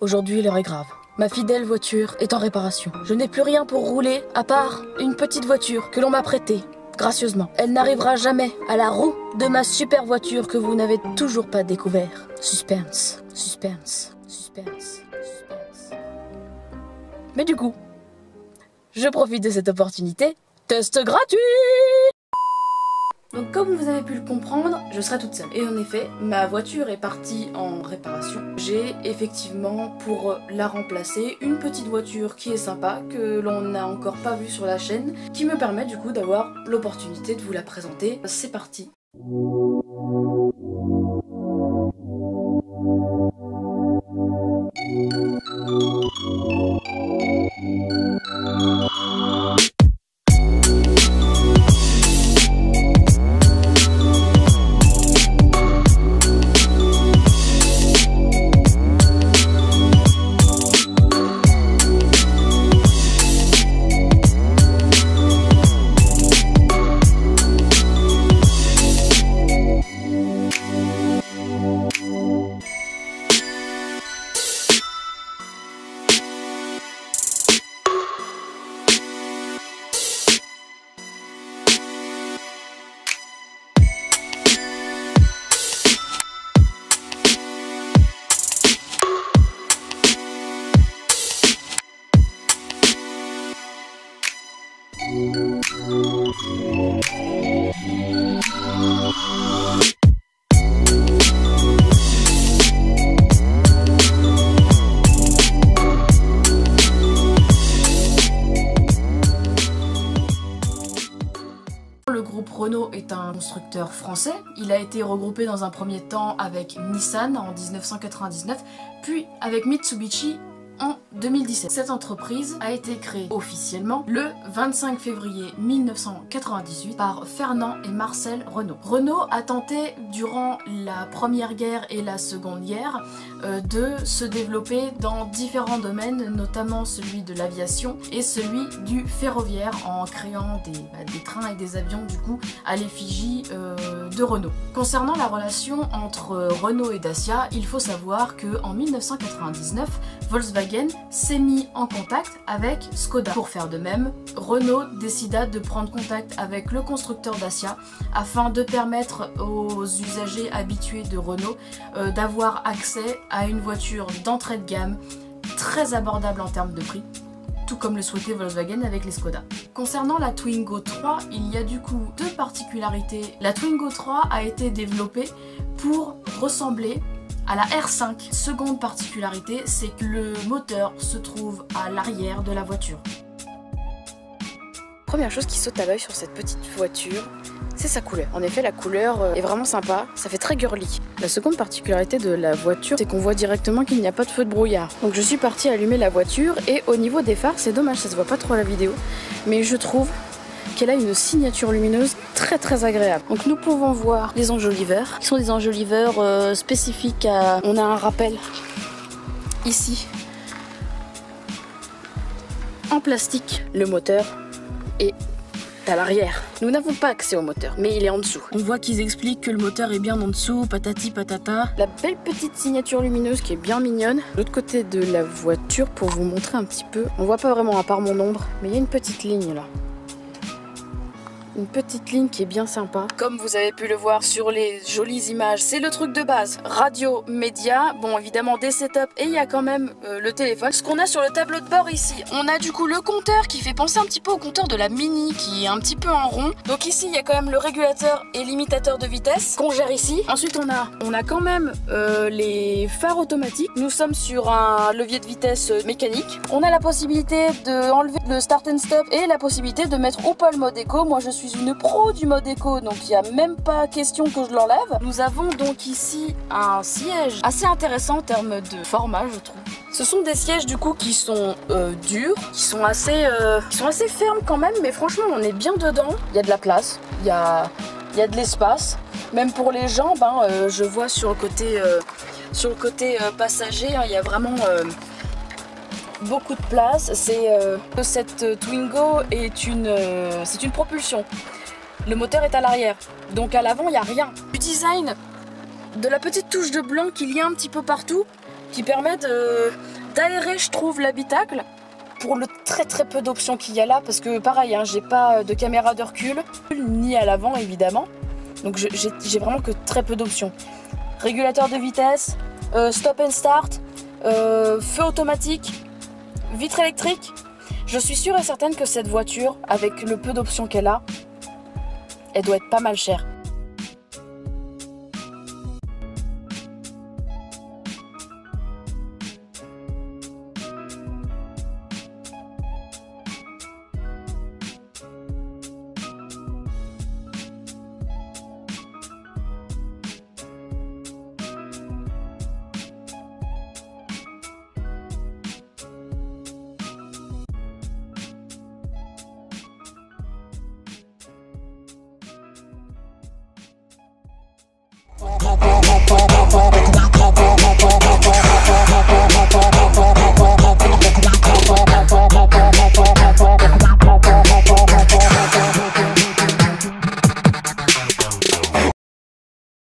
Aujourd'hui, l'heure est grave. Ma fidèle voiture est en réparation. Je n'ai plus rien pour rouler à part une petite voiture que l'on m'a prêtée. Gracieusement. Elle n'arrivera jamais à la roue de ma super voiture que vous n'avez toujours pas découvert. Suspense, suspense, suspense, suspense. Mais du coup, je profite de cette opportunité. Test gratuit! Donc comme vous avez pu le comprendre, je serai toute seule. Et en effet, ma voiture est partie en réparation. J'ai effectivement pour la remplacer une petite voiture qui est sympa, que l'on n'a encore pas vue sur la chaîne, qui me permet du coup d'avoir l'opportunité de vous la présenter. C'est parti. Le groupe Renault est un constructeur français. Il a été regroupé dans un premier temps avec Nissan en 1999, puis avec Mitsubishi en 2017. Cette entreprise a été créée officiellement le 25 février 1998 par Fernand et Marcel Renault. Renault a tenté durant la Première Guerre et la Seconde Guerre de se développer dans différents domaines, notamment celui de l'aviation et celui du ferroviaire, en créant des trains et des avions du coup à l'effigie de Renault. Concernant la relation entre Renault et Dacia, il faut savoir que en 1999, Volkswagen s'est mis en contact avec Skoda. Pour faire de même, Renault décida de prendre contact avec le constructeur Dacia afin de permettre aux usagers habitués de Renault d'avoir accès à une voiture d'entrée de gamme très abordable en termes de prix, tout comme le souhaitait Volkswagen avec les Skoda. Concernant la Twingo 3, il y a du coup deux particularités. La Twingo 3 a été développée pour ressembler à la R5. Seconde particularité, c'est que le moteur se trouve à l'arrière de la voiture. Première chose qui saute à l'œil sur cette petite voiture, c'est sa couleur. En effet, la couleur est vraiment sympa, ça fait très girly. La seconde particularité de la voiture, c'est qu'on voit directement qu'il n'y a pas de feu de brouillard. Donc je suis partie allumer la voiture et au niveau des phares, c'est dommage, ça se voit pas trop à la vidéo, mais je trouve qu'elle a une signature lumineuse très agréable. Donc nous pouvons voir les enjoliveurs, qui sont des enjoliveurs spécifiques à... On a un rappel ici en plastique. Le moteur est à l'arrière. Nous n'avons pas accès au moteur, mais il est en dessous. On voit qu'ils expliquent que le moteur est bien en dessous, patati patata. La belle petite signature lumineuse qui est bien mignonne. De l'autre côté de la voiture, pour vous montrer un petit peu, on voit pas vraiment à part mon ombre, mais il y a une petite ligne là. Une petite ligne qui est bien sympa. Comme vous avez pu le voir sur les jolies images, c'est le truc de base. Radio, média, bon évidemment des setups et il y a quand même le téléphone. Ce qu'on a sur le tableau de bord ici, on a du coup le compteur qui fait penser un petit peu au compteur de la Mini qui est un petit peu en rond. Donc ici il y a quand même le régulateur et limitateur de vitesse qu'on gère ici. Ensuite on a quand même les phares automatiques. Nous sommes sur un levier de vitesse mécanique. On a la possibilité de enlever le start and stop et la possibilité de mettre ou pas le mode éco. Moi je suis une pro du mode éco, donc il n'y a même pas question que je l'enlève. Nous avons donc ici un siège assez intéressant en termes de format, je trouve. Ce sont des sièges du coup qui sont durs, qui sont assez fermes quand même, mais franchement on est bien dedans. Il y a de la place, il y a de l'espace. Même pour les jambes, je vois sur le côté passager, il y a vraiment beaucoup de place. Cette Twingo c'est une propulsion. Le moteur est à l'arrière, donc à l'avant il n'y a rien. Du design, de la petite touche de blanc qu'il y a un petit peu partout, qui permet d'aérer, je trouve, l'habitacle. Pour le très peu d'options qu'il y a là, parce que pareil, hein, j'ai pas de caméra de recul, ni à l'avant évidemment. Donc j'ai vraiment que très peu d'options. Régulateur de vitesse, stop and start, feu automatique, vitre électrique. Je suis sûre et certaine que cette voiture, avec le peu d'options qu'elle a, elle doit être pas mal chère.